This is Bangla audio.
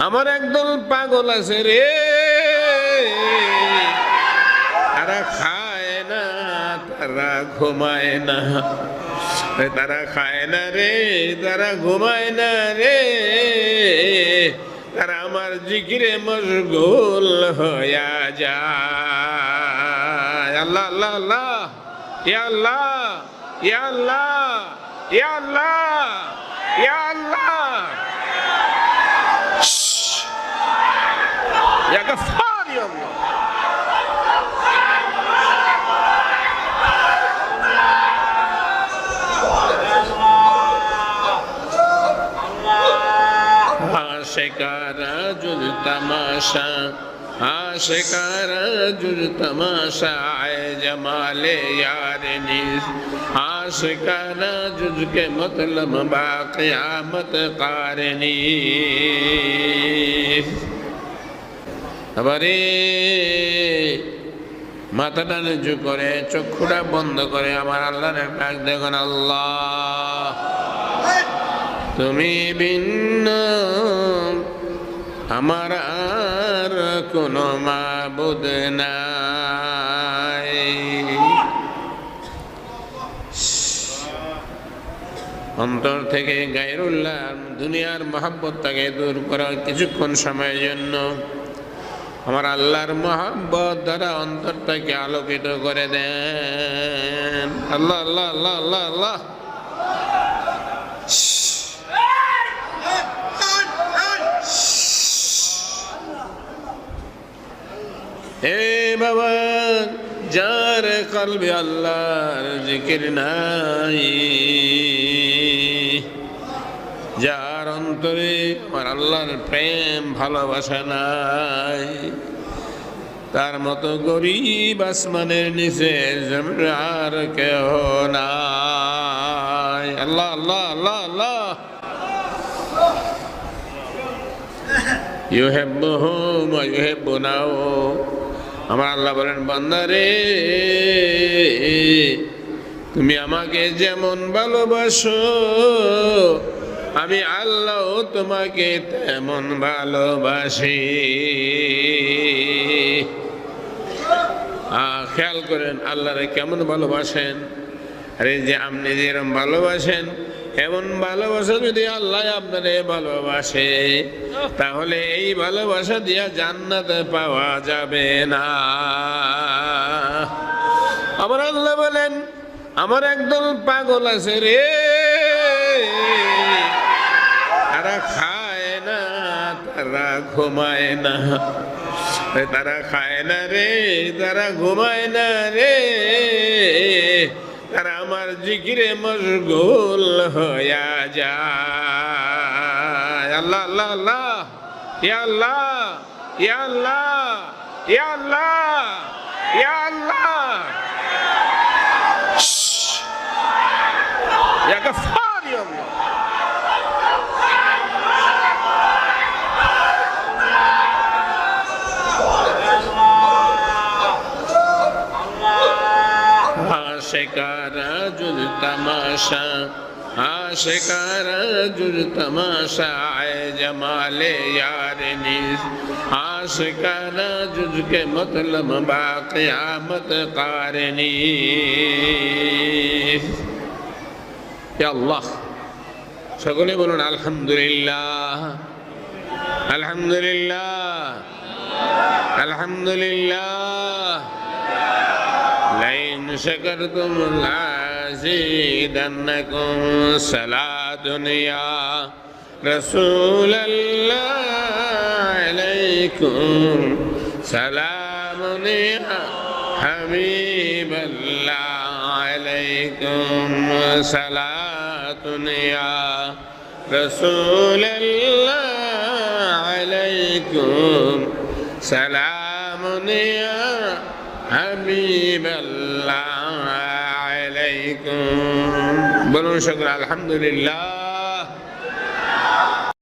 আমার একদল পাগল আছে রে, তারা খায় না, তারা ঘুমায় না, তারা খায় না রে, তারা ঘুমায় না রে, তারা আমার জিকিরে মশগুল হইয়া যায়। আল্লাহ আল্লাহ আল্লাহ, ইয়া আল্লাহ, ইয়া আল্লাহ, ইয়া আল্লাহ, ইয়া আল্লাহ, ইয়া গফফার, ইয়া আল্লাহ। आशिकारा जुल तमाशा, आशिकारा जुल तमाशा आए जमाले यार नीस, आशिकारा जुल के मतलब बाक़ियामत कारनी। এবারে মাথাটা নিচু করে চক্ষুটা বন্ধ করে আমার আল্লাহর ডাক দেখুন, আল্লাহ তুমি ভিন্ন আমার আর কোনো মাবুদ নাই। অন্তর থেকে গায়রুল্লাহ দুনিয়ার মহব্বতটাকে দূর করার কিছুক্ষণ সময়ের জন্য আমার আল্লাহর মহব্বত দ্বারা অন্তরটাকে আলোকিত করে দেন। আল্লাহ আল্লাহ আল্লাহ আল্লাহ আল্লাহ। হে বাবা, যার কলবে আল্লাহর জিকির নাই, যার অন্তরে আমার আল্লাহর প্রেম ভালোবাসা নাই, তার মতো গরিব আসমানের নিচে জমিন আর কেহ নাই। আল্লাহ আল্লাহ আল্লাহ আল্লাহ। ইউহিব্বুহুম ওয়া ইউহিব্বুনাহু। আমার আল্লাহ বলেন, বান্দা রে, তুমি আমাকে যেমন ভালোবাসো আমি আল্লাহ তোমাকে তেমন ভালোবাসি। খেয়াল করেন আল্লাহরে কেমন ভালোবাসেন। আরে যে আপনি যেরকম ভালোবাসেন এমন ভালোবাসা যদি আল্লাহ আপনারে ভালোবাসে, তাহলে এই ভালোবাসা দিয়া জান্নাতে পাওয়া যাবে না। আমার আল্লাহ বলেন, আমার একদল পাগল আছে রে, তারা খায় না, তারা ঘুমায় না, তারা খায় না রে, তারা ঘুমায় না রে, তারা আমার জিকিরে মশগুল হইয়া যায়। আল্লাহ আল্লাহ আল্লাহ, ইয়া আল্লাহ, ইয়া আল্লাহ, ইয়া আল্লাহ, ইয়া আল্লাহ, ইয়া গফফার, ইয়া আল্লাহ। आशिकारा जुल तमाशा, आशिकारा जुल तमाशा आए जमाले यार नीस, आशिकारा जुल के मतलब बाक़ियामत कारनी। या अल्लाह, সকলে বলুন আলহামদুলিল্লাহ, আলহামদুলিল্লাহ, আলহামদুলিল্লাহ। لئن شكرتم لأزيدنكم صلاة يا رسول الله عليكم، سلام يا حبيب الله عليكم، صلاة يا رسول الله عليكم، سلام يا حبيب الله عليكم। বলুন শুকর আলহামদুলিল্লাহ।